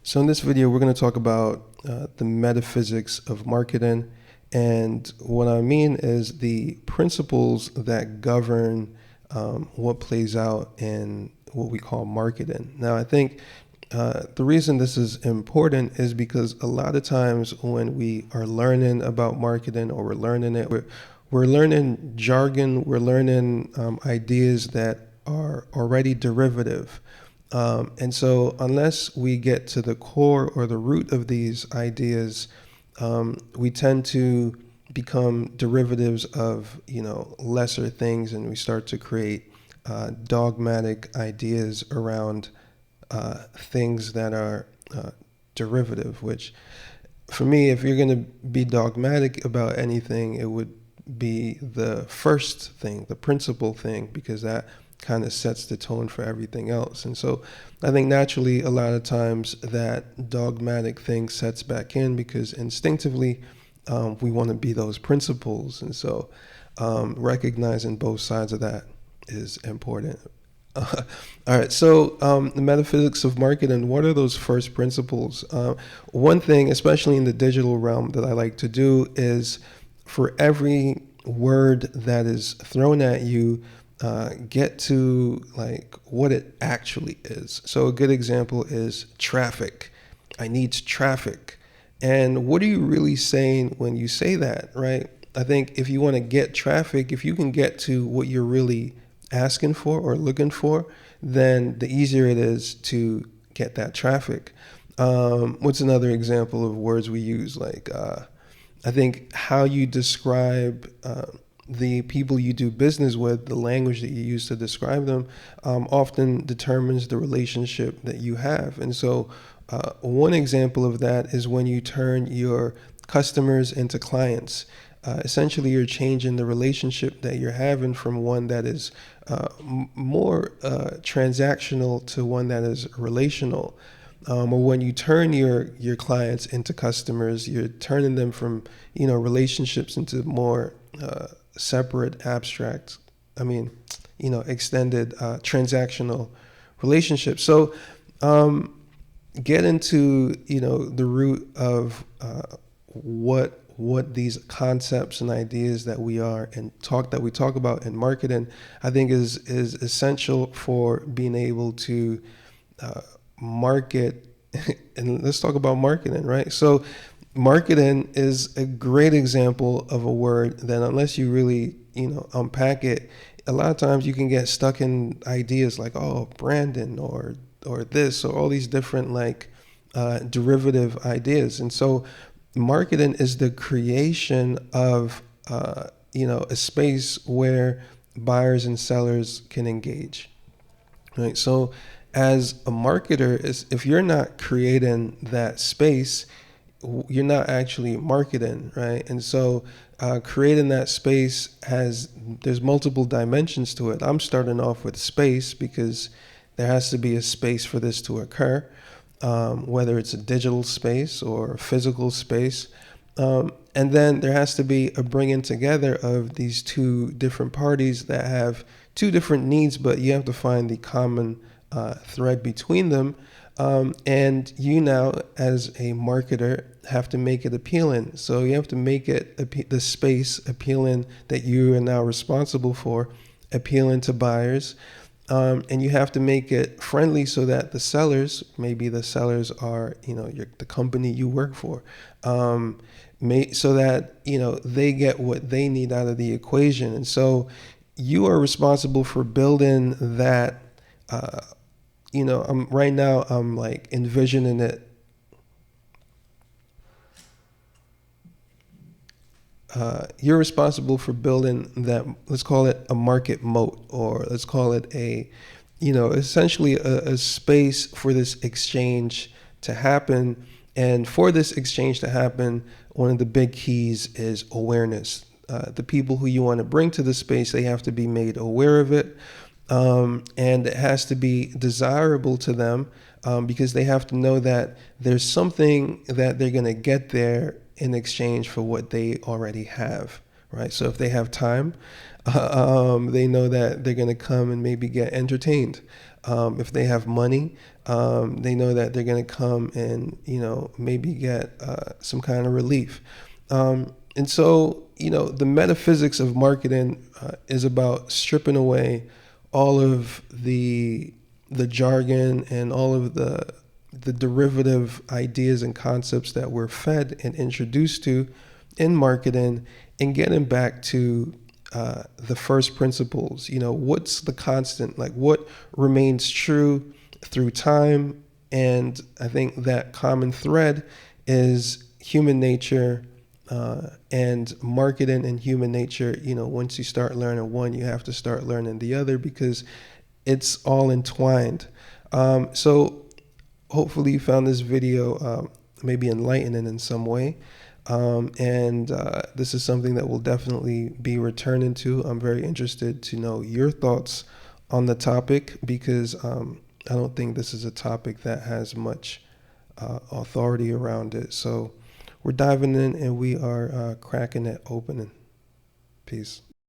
So in this video, we're going to talk about the metaphysics of marketing. And what I mean is the principles that govern what plays out in what we call marketing. Now, I think the reason this is important is because a lot of times when we are learning about marketing or we're learning it, we're learning jargon, we're learning ideas that are already derivative. And so unless we get to the core or the root of these ideas, we tend to become derivatives of, lesser things, and we start to create dogmatic ideas around things that are derivative, which for me, if you're going to be dogmatic about anything, it would be the first thing, the principal thing, because that kind of sets the tone for everything else. And so I think naturally a lot of times that dogmatic thing sets back in because instinctively we want to be those principles. And so recognizing both sides of that is important. All right, so the metaphysics of marketing, what are those first principles? One thing, especially in the digital realm, that I like to do is for every word that is thrown at you, get to like what it actually is. So a good example is traffic. I need traffic. And what are you really saying when you say that, right? I think if you want to get traffic, if you can get to what you're really asking for or looking for, then the easier it is to get that traffic. What's another example of words we use? Like, I think how you describe the people you do business with, the language that you use to describe them, often determines the relationship that you have. And so one example of that is when you turn your customers into clients. Essentially, you're changing the relationship that you're having from one that is more transactional to one that is relational. Or when you turn your clients into customers, you're turning them from relationships into more separate, abstract, extended transactional relationships. So get into the root of what these concepts and ideas that we talk about in marketing, I think is essential for being able to market. And let's talk about marketing, right? So marketing is a great example of a word that unless you really unpack it, a lot of times you can get stuck in ideas like branding or this or all these different derivative ideas. And so marketing is the creation of a space where buyers and sellers can engage, right? So as a marketer, if you're not creating that space, you're not actually marketing, right? And so creating that space there's multiple dimensions to it. I'm starting off with space because there has to be a space for this to occur. Whether it's a digital space or a physical space. And then there has to be a bringing together of these two different parties that have two different needs, but you have to find the common thread between them. And you now, as a marketer, have to make it appealing. So you have to make it the space appealing that you are now responsible for, appealing to buyers. And you have to make it friendly so that the sellers, maybe the sellers are, the company you work for, so that, they get what they need out of the equation. And so you are responsible for building that, right now I'm like envisioning it. You're responsible for building that, let's call it a market moat, or let's call it essentially a space for this exchange to happen. And for this exchange to happen, one of the big keys is awareness. The people who you want to bring to the space, they have to be made aware of it. And it has to be desirable to them because they have to know that there's something that they're going to get there in exchange for what they already have, right? So if they have time, they know that they're going to come and maybe get entertained. If they have money, They know that they're going to come and, maybe get some kind of relief. And so, the metaphysics of marketing is about stripping away all of the jargon and all of the derivative ideas and concepts that we're fed and introduced to in marketing, and getting back to the first principles. What's the constant? Like, what remains true through time? And I think that common thread is human nature, and marketing and human nature. Once you start learning one, you have to start learning the other, because it's all entwined. So hopefully you found this video maybe enlightening in some way. And this is something that we'll definitely be returning to. I'm very interested to know your thoughts on the topic, because I don't think this is a topic that has much authority around it. So we're diving in and we are cracking it open. Peace.